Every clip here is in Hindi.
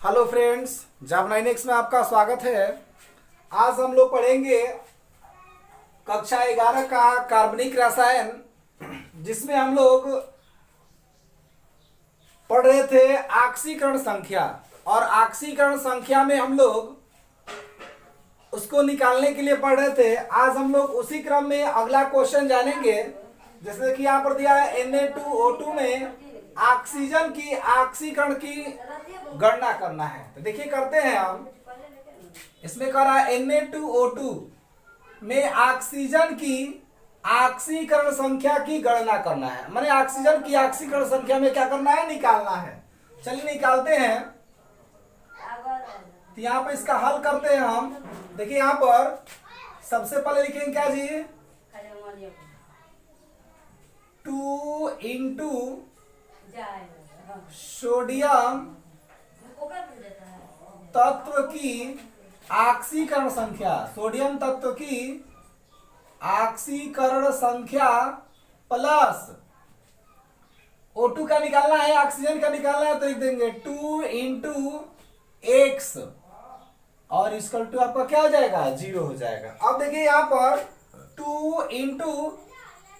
हेलो फ्रेंड्स, जॉब 9X में आपका स्वागत है। आज हम लोग पढ़ेंगे कक्षा 11 का कार्बनिक रसायन, जिसमें हम लोग पढ़ रहे थे ऑक्सीकरण संख्या। और ऑक्सीकरण संख्या में हम लोग उसको निकालने के लिए पढ़ रहे थे। आज हम लोग उसी क्रम में अगला क्वेश्चन जानेंगे। जैसे कि यहाँ पर दिया है Na2O2 में ऑक्सीजन की ऑक्सीकरण की गणना करना है। तो देखिए करते हैं हम। इसमें कह रहा है Na2O2 में ऑक्सीजन की ऑक्सीकरण संख्या की गणना करना है। माने ऑक्सीजन की ऑक्सीकरण संख्या में क्या करना है, निकालना है। चलिए निकालते हैं। तो यहाँ पर इसका हल करते हैं हम। देखिए यहाँ पर सबसे पहले लिखेंगे क्या जी, 2 इंटू सोडियम तत्व की ऑक्सीकरण संख्या, सोडियम तत्व की ऑक्सीकरण संख्या प्लस O2 का निकालना है, ऑक्सीजन का निकालना है। तो लिख देंगे 2 इंटू एक्स और इसकल टू आपका क्या हो जाएगा, 0 हो जाएगा। अब देखिए यहाँ पर 2 इंटू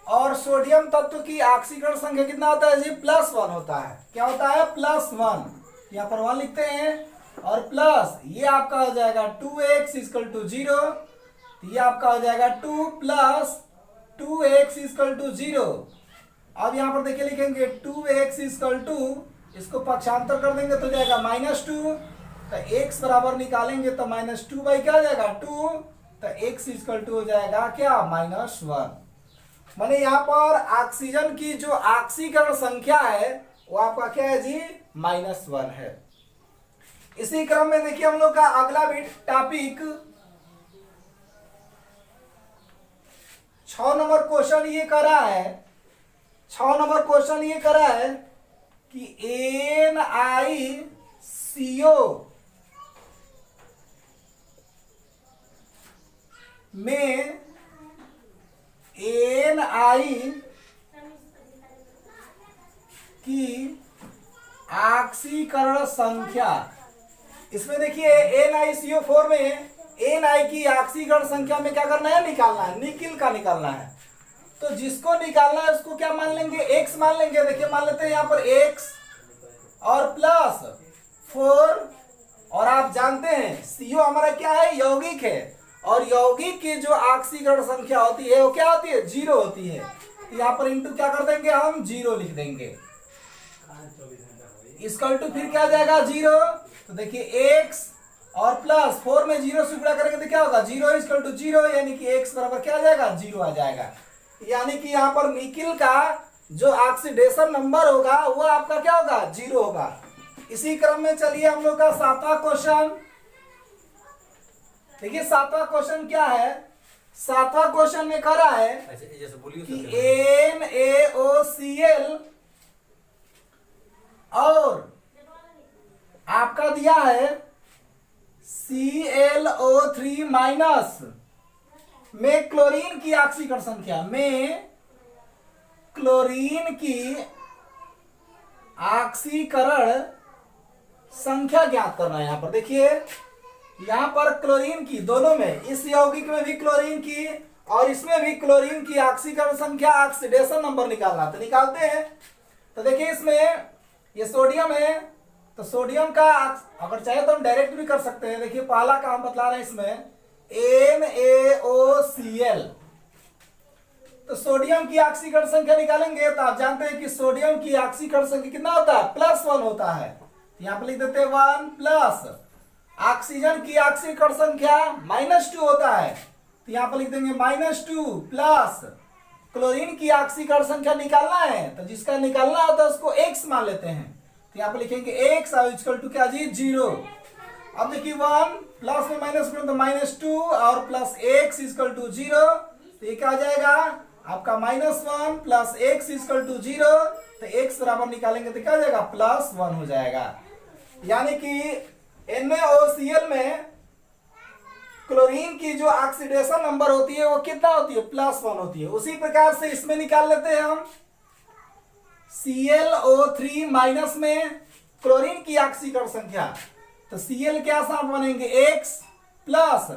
और सोडियम तत्व की ऑक्सीकरण संख्या कितना होता है जी, +1 होता है। क्या होता है, +1। यहाँ पर 1 लिखते हैं और प्लस ये आपका हो जाएगा 2x = 0। ये आपका हो जाएगा 2 + 2x = 0। अब यहाँ पर देखिए लिखेंगे 2x = इसको पक्षांतर कर देंगे तो जाएगा -2। तो x बराबर निकालेंगे तो -2 क्या हो जाएगा, 2। तो x = हो जाएगा क्या, -1। माने यहाँ पर ऑक्सीजन की जो ऑक्सीकरण संख्या है वो आपका क्या है जी, -1 है। इसी क्रम में देखिए हम लोग का अगला भी टॉपिक 6 नंबर क्वेश्चन ये करा है। 6 नंबर क्वेश्चन ये करा है कि NiCO में Ni की ऑक्सीकरण संख्या, इसमें देखिए NiCO4 में Ni की ऑक्सीकरण संख्या में क्या करना है, निकालना है, निकिल का निकालना है। तो जिसको निकालना है उसको क्या मान लेंगे, x मान लेंगे। देखिए मान लेते हैं यहाँ पर x और +4। और आप जानते हैं CO हमारा क्या है, यौगिक है। और यौगिक की जो ऑक्सीकरण संख्या होती है वो क्या होती है, 0 होती है। तो यहाँ पर इंटू क्या कर देंगे, हम 0 लिख देंगे। इसकल टू फिर क्या जाएगा, 0। तो देखिए x और +4 में 0 से गुणा करेंगे तो क्या होगा, 0 = 0, यानी कि x बराबर क्या आ जाएगा, 0 आ जाएगा। यानी कि यहाँ पर निकिल का जो ऑक्सीडेशन नंबर होगा वो आपका क्या होगा, 0 होगा। इसी क्रम में चलिए हम लोग का 7वां क्वेश्चन। देखिए 7वां क्वेश्चन क्या है। 7वां क्वेश्चन में कह रहा है कि NaOCl और आपका दिया है ClO3- में क्लोरीन की ऑक्सीकरण संख्या, में क्लोरीन की ऑक्सीकरण संख्या ज्ञात करना है। यहां पर देखिए, यहां पर क्लोरीन की, दोनों में, इस यौगिक में भी क्लोरीन की और इसमें भी क्लोरीन की ऑक्सीकरण संख्या, ऑक्सीडेशन नंबर निकालना। तो निकालते हैं। तो देखिए इसमें ये सोडियम है, तो सोडियम का अगर चाहे तो हम डायरेक्ट भी कर सकते हैं। देखिए पहला काम बतला रहे हैं इसमें NaOCl। तो सोडियम की ऑक्सीकरण संख्या निकालेंगे तो आप जानते हैं कि सोडियम की ऑक्सीकरण संख्या कितना होता है, +1 होता है। यहां पर लिख देते हैं 1 प्लस ऑक्सीजन की ऑक्सीकरण संख्या -2 होता है। तो यहां पर लिख देंगे -2 प्लस क्लोरीन की ऑक्सीकरण संख्या निकालना है। तो जिसका निकालना होता है उसको x मान लेते हैं। तो यहाँ पे लिखेंगे x और इक्वल टू क्या जी, 0। अब देखिए 1 प्लस में माइनस करें तो -2 और प्लस x = 0। तो ये क्या आ जाएगा आपका -1 प्लस x = 0। तो x बराबर निकालेंगे तो क्या हो जाएगा, +1 हो जाएगा। यानी कि NaOCl में क्लोरीन की जो ऑक्सीडेशन नंबर होती है वो कितना होती है, +1 होती है। उसी प्रकार से इसमें निकाल लेते हैं हम। ClO3- में क्लोरीन की ऑक्सीकरण संख्या, तो Cl क्या साथ बनेंगे X प्लस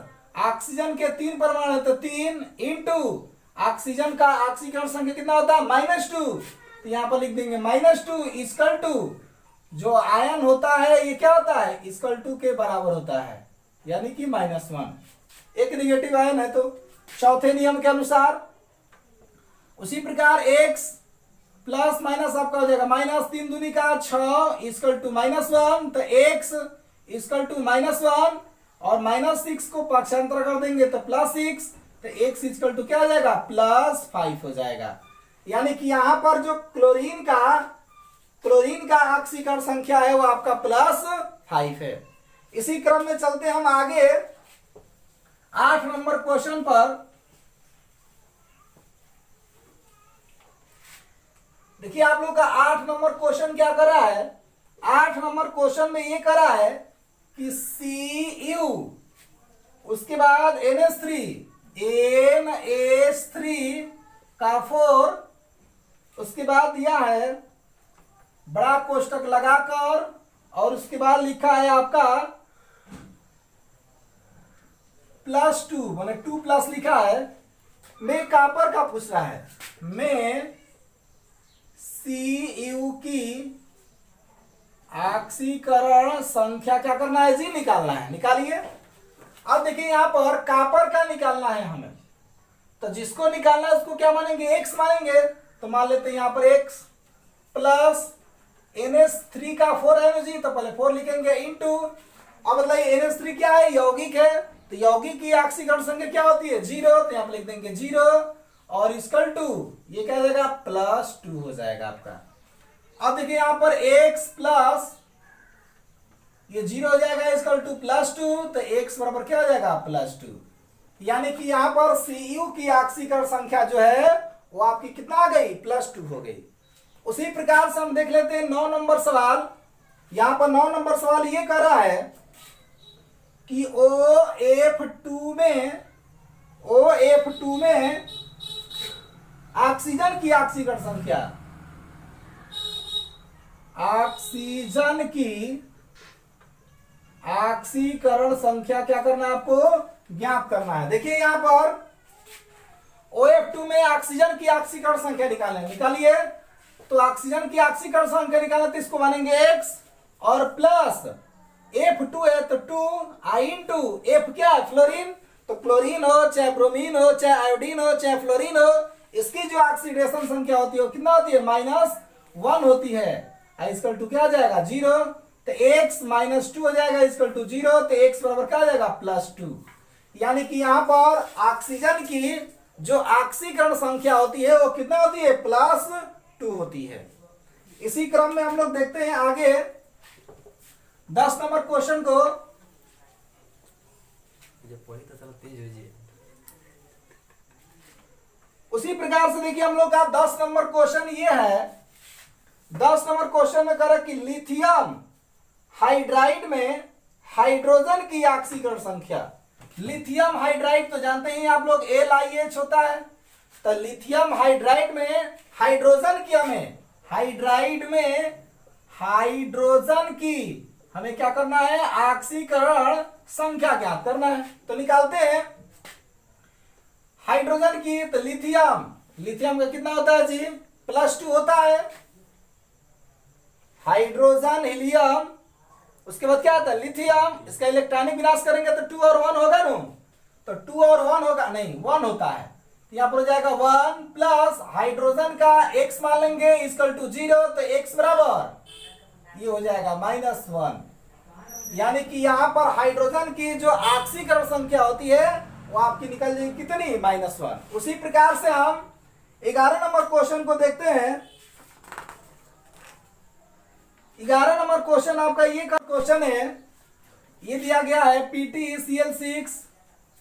ऑक्सीजन के 3 परमाणु है तो 3 इंटू ऑक्सीजन का ऑक्सीकरण संख्या कितना होता है -2, तो यहां पर लिख देंगे -2 इक्वल टू जो आयन होता है ये क्या होता है इक्वल टू के बराबर होता है, यानी कि -1, एक निगेटिव आयन है। तो चौथे नियम के अनुसार उसी प्रकार x प्लस माइनस आपका हो जाएगा -3 दूनी का 6 इक्वल टू -1, तो x इक्वल टू -1 और -6 को पक्षांतर कर देंगे तो +6, तो x इक्वल टू क्या हो जाएगा +5 हो जाएगा। यानी कि यहां पर जो क्लोरीन का ऑक्सीकरण संख्या है वो आपका +5 है। इसी क्रम में चलते हम आगे 8 नंबर क्वेश्चन पर। देखिए आप लोग का 8 नंबर क्वेश्चन क्या करा है, 8 नंबर क्वेश्चन में ये करा है कि Cu उसके बाद NH3 का 4, उसके बाद दिया है बड़ा कोष्टक लगाकर और उसके बाद लिखा है आपका +2 माने 2+ लिखा है। मैं कॉपर का पूछ रहा है, मैं Cu की ऑक्सीकरण संख्या क्या करना है जी निकालना है, निकालिए। अब देखिए यहां पर कॉपर का निकालना है हमें, तो जिसको निकालना है उसको क्या मानेंगे x मानेंगे, तो मान लेते हैं यहां पर x प्लस NH3 का 4 है ना जी, तो पहले 4 लिखेंगे इंटू, अब बताइए NH3 क्या है यौगिक है, तो यौगिक की ऑक्सीकरण संख्या क्या होती है 0, तो यहां पर लिख देंगे 0 और इक्वल टू ये क्या हो जाएगा +2 हो जाएगा आपका। अब देखिए यहां पर x प्लस ये 0 हो जाएगा इक्वल टू +2, तो x बराबर क्या हो जाएगा +2, यानी कि यहां पर Cu की ऑक्सीकरण संख्या जो है वो आपकी कितना आ गई +2 हो गई। उसी प्रकार से हम देख लेते हैं 9 नंबर सवाल। यहां पर 9 नंबर सवाल ये कर रहा है कि OF2 में ऑक्सीजन की ऑक्सीकरण संख्या, ऑक्सीजन की ऑक्सीकरण संख्या क्या करना है आपको ज्ञात करना है। देखिए यहां पर OF2 में ऑक्सीजन की ऑक्सीकरण संख्या निकालिए, तो ऑक्सीजन की ऑक्सीकरण संख्या निकालना तो इसको मानेंगे x और प्लस F2 है तो 2 I इंटू F क्या है फ्लोरीन, तो क्लोरीन हो चाहे ब्रोमीन हो चाहे आयोडीन हो चाहे फ्लोरीन हो, इसकी जो ऑक्सीडेशन संख्या होती है कितना होती है -1 होती है, इक्वल टू क्या आ जाएगा 0, तो x -2 हो जाएगा इक्वल टू 0, तो x बराबर क्या आ जाएगा +2, यानी कि यहां पर ऑक्सीजन की जो ऑक्सीकरण संख्या होती है वो कितना होती है +2 होती है। इसी क्रम में हम लोग देखते हैं आगे 10 नंबर क्वेश्चन को। उसी प्रकार से देखिए हम लोग का 10 नंबर क्वेश्चन ये है, 10 नंबर क्वेश्चन में करा कि लिथियम हाइड्राइड में हाइड्रोजन की ऑक्सीकरण संख्या। लिथियम हाइड्राइड तो जानते हैं आप लोग LiH होता है, तो लिथियम हाइड्राइड में हाइड्रोजन की हाइड्रोजन की हमें क्या करना है ऑक्सीकरण संख्या ज्ञात करना है। तो निकालते हैं हाइड्रोजन की, तो लिथियम का कितना होता है जी +2 होता है, हाइड्रोजन हीलियम, उसके बाद क्या आता है लिथियम, इसका इलेक्ट्रॉनिक विनाश करेंगे तो 2 और 1 होगा ना, तो 2 और 1 होगा नहीं 1 होता है, तो यहां पर हो जाएगा 1 प्लस हाइड्रोजन का x मान लेंगे इक्वल टू 0, तो x बराबर ये हो जाएगा -1, यानी कि यहां पर हाइड्रोजन की जो ऑक्सीकरण संख्या होती है वो आपकी निकल जाएगी कितनी -1। उसी प्रकार से हम 11 नंबर क्वेश्चन को देखते हैं। 11 नंबर क्वेश्चन आपका ये क्वेश्चन है, ये दिया गया है PtCl6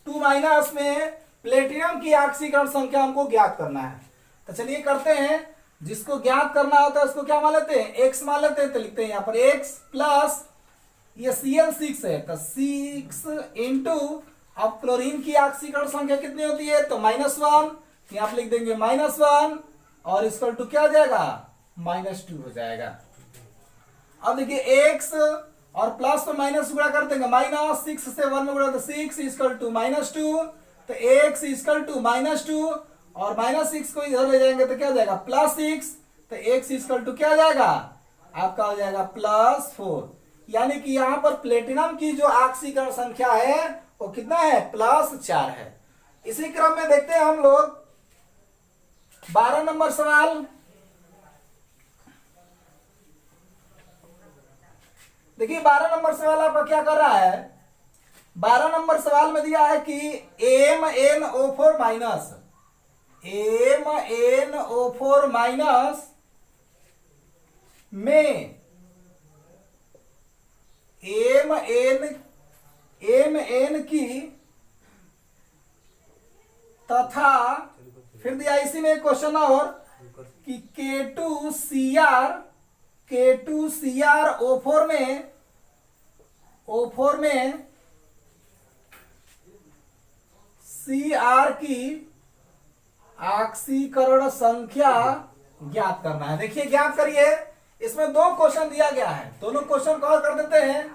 2- में प्लेटिनम की ऑक्सीकरण संख्या हमको ज्ञात करना है। तो चलिए करते हैं, जिसको ज्ञात करना होता है उसको क्या मान लेते हैं x मान लेते हैं, तो लिखते हैं यहाँ पर x प्लस ये Cl6 है तो 6 इंटू, अब क्लोरीन की ऑक्सीकरण संख्या कितनी होती है तो -1, यहाँ पर लिख देंगे -1 और इक्वल टू क्या हो जाएगा -2 हो जाएगा। अब देखिए x और प्लस तो माइनस गुणा कर देंगे, माइनस 6 से 1 में गुणा तो 6 इक्वल टू -2, तो x इक्वल टू -2 और -6 को इधर ले जाएंगे तो क्या हो जाएगा +6, तो x इक्वल टू क्या हो जाएगा आपका हो जाएगा +4। यानी कि यहाँ पर प्लेटिनम की जो ऑक्सीकरण संख्या है वो कितना है +4 है। इसी क्रम में देखते हैं हम लोग 12 नंबर सवाल। देखिए 12 नंबर सवाल आपका क्या कर रहा है, 12 नंबर सवाल में दिया है कि MnO4 माइनस में Mn की तथा फिर दिया इसी में एक क्वेश्चन और कि K2Cr O4 में Cr की ऑक्सीकरण संख्या ज्ञात करना है। देखिए ज्ञात करिए, इसमें दो क्वेश्चन दिया गया है, दोनों क्वेश्चन कवर कर देते हैं।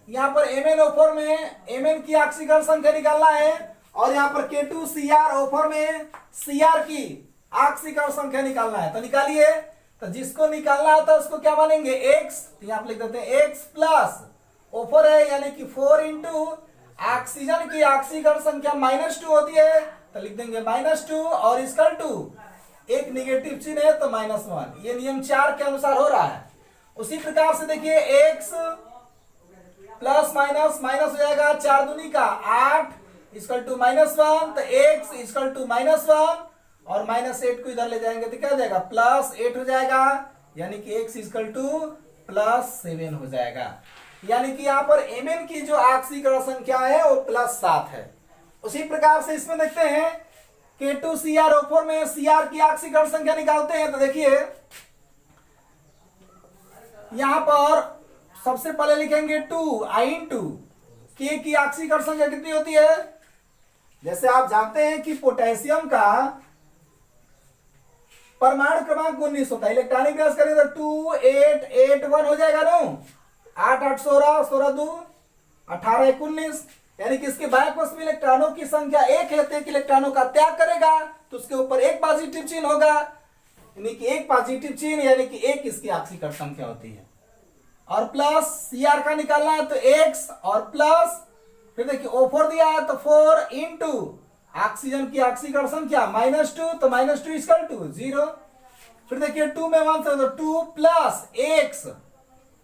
यहाँ पर MnO4 में Mn की ऑक्सीकरण संख्या निकालना है और यहाँ पर K2Cr में Cr की ऑक्सीकरण संख्या निकालना है। तो निकालिए, तो जिसको निकालना होता है उसको क्या मानेंगे x, तो यहाँ पर लिख देते हैं x प्लस O4 है यानी कि 4 इंटू ऑक्सीजन की ऑक्सीकरण संख्या -2 होती है तो लिख देंगे -2 और इक्वल टू एक निगेटिव चिन्ह है तो -1। ये नियम 4 के अनुसार हो रहा है। उसी प्रकार से देखिए x प्लस माइनस माइनस हो जाएगा 4 दूनी का 8 इक्वल टू -1, तो x इक्वल टू -1 और -8 को इधर ले जाएंगे तो क्या हो जाएगा +8 हो जाएगा, यानी कि x इक्वल टू +7 हो जाएगा। यानी कि यहाँ पर Mn की जो ऑक्सीकरण संख्या है वो +7 है। उसी प्रकार से इसमें देखते हैं K2Cr में Cr की ऑक्सीकरण संख्या निकालते हैं। तो देखिए यहां पर सबसे पहले लिखेंगे 2 I इंटू K की ऑक्सीकरण संख्या कितनी होती है, जैसे आप जानते हैं कि पोटेशियम का परमाणु क्रमांक 19 होता है, इलेक्ट्रॉनिक गैस करें तो 2881 हो जाएगा ना, 8 8 16 16 2 18 1 19, यानी कि इसके बायकोस में इलेक्ट्रॉनों की संख्या 1 है तो 1 इलेक्ट्रॉनों का त्याग करेगा तो उसके ऊपर एक पॉजिटिव चिन्ह होगा, यानी कि एक पॉजिटिव चिन्ह यानी कि एक इसकी ऑक्सीकरण संख्या होती है। और प्लस Cr का निकालना है तो x और प्लस फिर देखिए O4 दिया है तो 4 इंटू ऑक्सीजन की ऑक्सीकरण संख्या -2 तो -2 इक्वल टू 0। फिर देखिए 2 में 1 से तो 2 प्लस x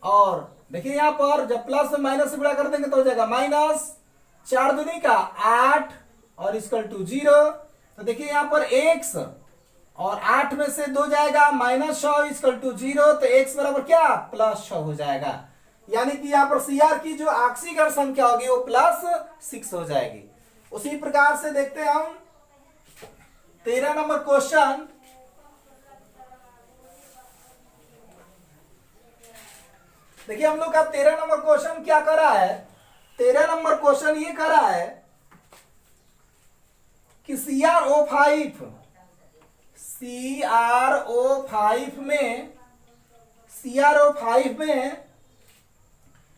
और देखिए यहाँ पर जब प्लस में माइनस से गुणा कर देंगे तो हो जाएगा -4 दूनी का 8 और इक्वल टू 0। तो देखिए यहाँ पर x और 8 में से 2 जाएगा -6 इक्वल टू 0, तो x बराबर क्या +6 हो जाएगा। यानी कि यहाँ पर Cr की जो ऑक्सीकरण संख्या होगी वो +6 हो जाएगी। उसी प्रकार से देखते हैं हम 13 नंबर क्वेश्चन। देखिए हम लोग का 13 नंबर क्वेश्चन क्या कर रहा है, 13 नंबर क्वेश्चन ये कर रहा है कि CrO5 में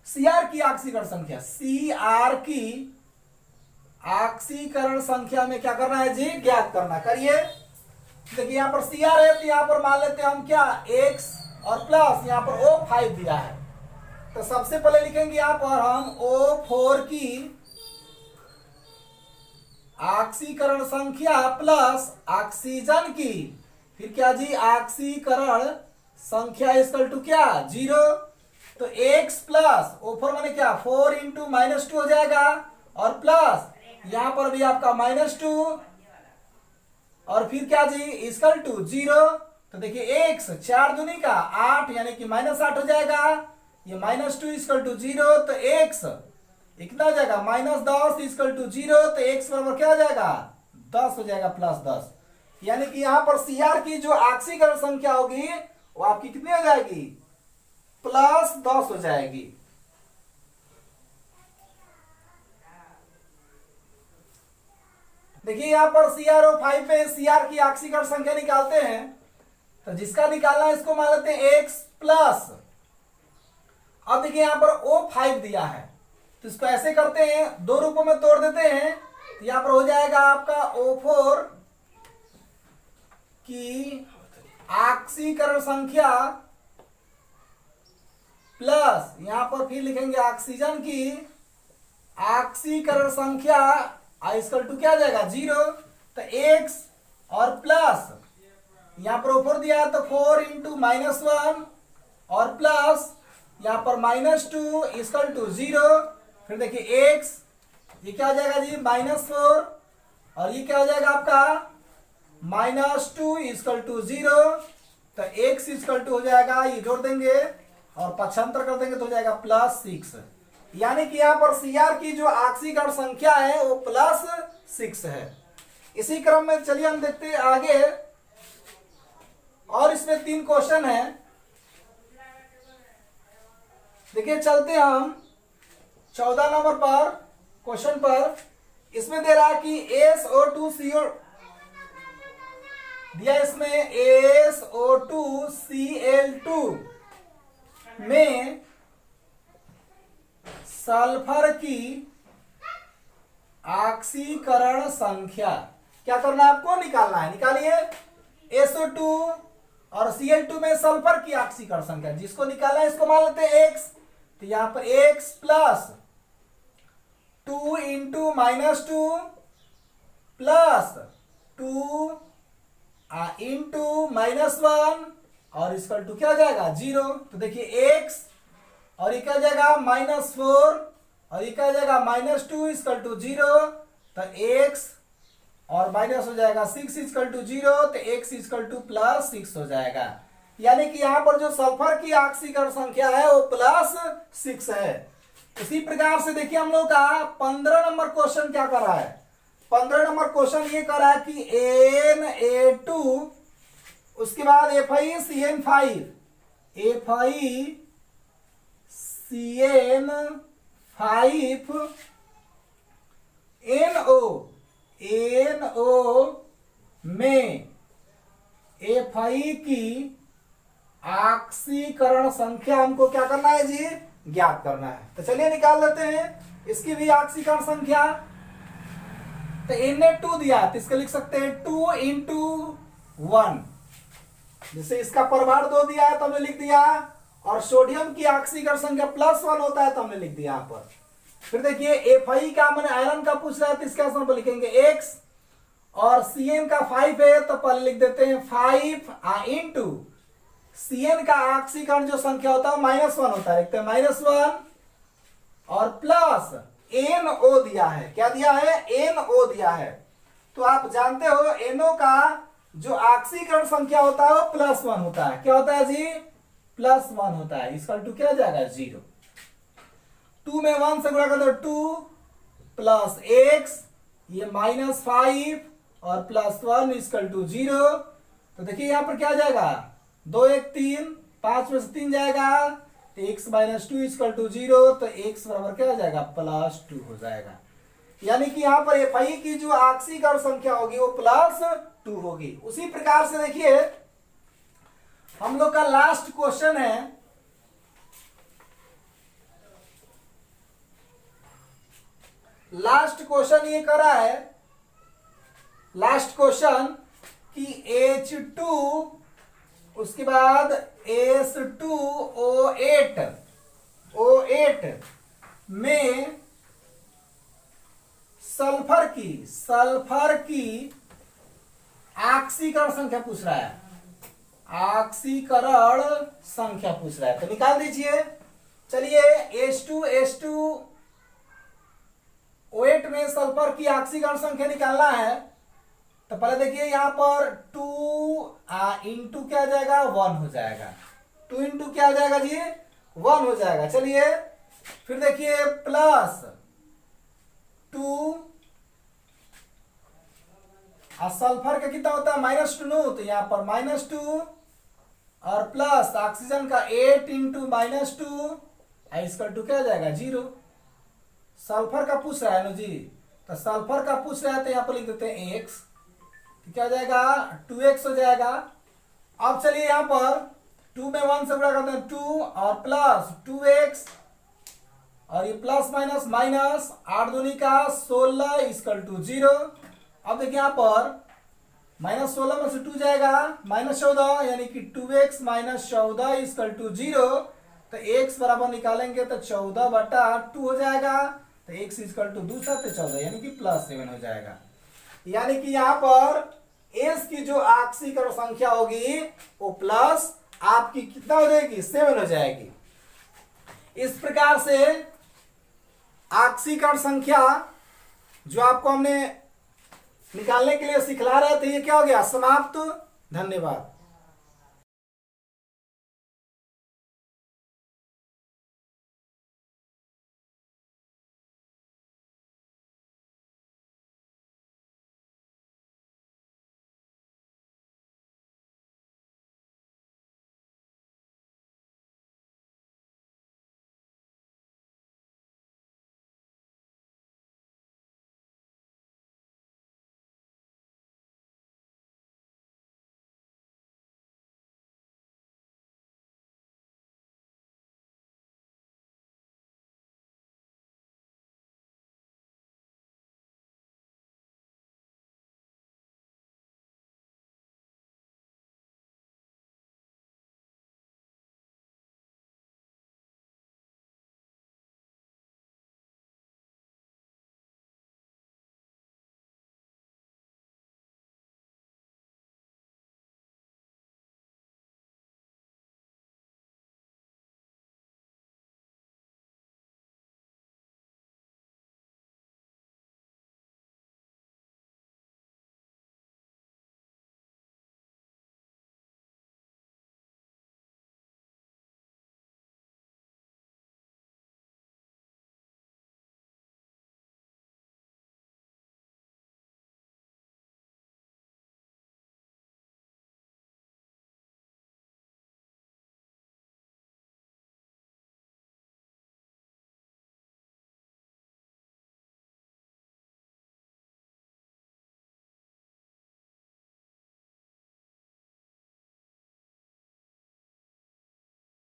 Cr की ऑक्सीकरण संख्या, Cr की ऑक्सीकरण संख्या में क्या करना है जी ज्ञात करना। करिए, देखिए यहाँ पर Cr है तो यहाँ पर मान लेते हैं हम क्या x और प्लस यहाँ पर O5 दिया है तो सबसे पहले लिखेंगे यहाँ पर हम O4 की ऑक्सीकरण संख्या प्लस ऑक्सीजन की फिर क्या जी ऑक्सीकरण संख्या इक्वल टू क्या 0, तो x प्लस O4 माने क्या 4 इंटू -2 हो जाएगा और प्लस यहां पर भी आपका -2 और फिर क्या जी इक्वल टू 0। तो देखिए x 4 दूनी का 8 यानी कि -8 हो जाएगा, ये -2 इक्वल टू 0, तो x कितना हो जाएगा -10 इक्वल टू 0, तो x बराबर क्या हो जाएगा 10 हो जाएगा +10। यानी कि यहां पर Cr की जो ऑक्सीकरण संख्या होगी वो आपकी कितनी हो जाएगी +10 हो जाएगी। देखिए यहां पर CrO5 पे Cr की ऑक्सीकरण संख्या निकालते हैं तो जिसका निकालना है इसको मान लेते हैं x प्लस अब देखिए यहाँ पर O5 दिया है, तो इसको ऐसे करते हैं, दो रूपों में तोड़ देते हैं। तो यहाँ पर हो जाएगा आपका O4 की ऑक्सीकरण संख्या प्लस यहां पर फिर लिखेंगे ऑक्सीजन की ऑक्सीकरण संख्या इक्वल टू क्या आ जाएगा 0। तो x और प्लस यहां पर ऊपर दिया है तो 4 इंटू -1 और प्लस यहां पर -2 इक्वल टू 0। फिर देखिए x ये क्या हो जाएगा जी -4 और ये क्या हो जाएगा आपका -2 इक्वल टू 0। तो x इक्वल टू हो जाएगा, ये जोड़ देंगे और पक्षांतर कर देंगे तो हो जाएगा +6। यानी कि यहाँ पर Cr की जो ऑक्सीकरण संख्या है वो +6 है। इसी क्रम में चलिए हम देखते हैं आगे, और इसमें 3 क्वेश्चन है। देखिए चलते हम 14 नंबर पर क्वेश्चन पर। इसमें दे रहा है कि SO2CO दिया, इसमें SO2Cl2 में सल्फर की ऑक्सीकरण संख्या क्या करना है आपको, निकालना है। निकालिए SO2 और Cl2 में सल्फर की ऑक्सीकरण संख्या, जिसको निकालना है इसको मान लेते हैं x। तो यहां पर x plus 2 into -2 plus 2 into -1 और इक्वल टू क्या हो जाएगा 0। तो देखिए x और ये क्या हो जाएगा -4 और ये क्या हो जाएगा -2 इक्वल टू 0। तो x और माइनस हो जाएगा 6 इक्वल टू 0। तो x इक्वल टू +6 हो जाएगा। यानी कि यहां पर जो सल्फर की ऑक्सीकरण संख्या है वो +6 है। इसी प्रकार से देखिए हम लोग का 15 नंबर क्वेश्चन क्या कर रहा है। 15 नंबर क्वेश्चन ये कर रहा है कि Na2 उसके बाद FeCN5 NO में Fe की ऑक्सीकरण संख्या हमको क्या करना है जी, ज्ञात करना है। तो चलिए निकाल लेते हैं इसकी भी ऑक्सीकरण संख्या। तो Na2 दिया है तो इसको लिख सकते हैं 2 इंटू 1, जैसे इसका प्रभार 2 दिया है तो हमने लिख दिया, और सोडियम की ऑक्सीकरण संख्या +1 होता है तो हमने लिख दिया यहाँ पर। फिर देखिए Fe का मैंने आयरन का पूछ रहा है तो इसका पर लिखेंगे x, और Cn का 5 है तो पहले लिख देते हैं 5 इंटू Cn का ऑक्सीकरण जो संख्या होता है -1 होता है, लिखते हैं -1 और प्लस NO दिया है। क्या दिया है, NO दिया है। तो आप जानते हो NO का जो ऑक्सीकरण संख्या होता है वो +1 होता है। क्या होता है जी, +1 होता है। इसका टू क्या जाएगा 0। 2 में 1 से गुणा कर दो 2 प्लस x, ये -5 और +1 इक्वल टू 0। तो देखिए यहां पर क्या जाएगा 2 1 3, 5 में से 3 जाएगा तो x -2 इक्वल टू 0। तो x बराबर क्या हो जाएगा +2 हो जाएगा। यानी कि यहां पर Fe की जो ऑक्सीकरण संख्या होगी वो +2 होगी। उसी प्रकार से देखिए हम लोग का लास्ट क्वेश्चन है। लास्ट क्वेश्चन ये करा है, लास्ट क्वेश्चन कि H2 उसके बाद S2O8 में सल्फर की ऑक्सीकरण संख्या पूछ रहा है। ऑक्सीकरण संख्या पूछ रहा है तो निकाल दीजिए। चलिए H2O8 में सल्फर की ऑक्सीकरण संख्या निकालना है। तो पहले देखिए यहां पर 2 इंटू क्या आ जाएगा 1 हो जाएगा। 2 इंटू क्या आ जाएगा जी 1 हो जाएगा। चलिए फिर देखिए +2 सल्फर का कितना होता है -2, तो यहां पर -2 और प्लस ऑक्सीजन का 8 इंटू -2 इसका 2 क्या आ जाएगा 0। सल्फर का पूछ रहा है ना जी, तो सल्फर का पूछ रहा है तो यहां पर लिख देते हैं x, तो क्या हो जाएगा 2x हो जाएगा। अब चलिए यहां पर 2 में 1 से गुणा करते हैं 2 और प्लस 2x और ये प्लस माइनस माइनस 8 दूनी का 16 इक्वल टू 0। अब देखिए यहाँ पर -16 में से 2 जाएगा -14 यानी कि 2x माइनस 14 इक्वल टू 0। तो x बराबर निकालेंगे तो 14/2 हो जाएगा। तो x इक्वल टू 2 7 14 यानी कि +7 हो जाएगा। यानी कि यहाँ पर s की जो आक्सीकरण संख्या होगी वो प्लस आपकी कितना हो जाएगी 7 हो जाएगी। इस प्रकार से आक्सीकरण संख्या जो आपको हमने निकालने के लिए सिखला रहे थे ये क्या हो गया समाप्त। धन्यवाद।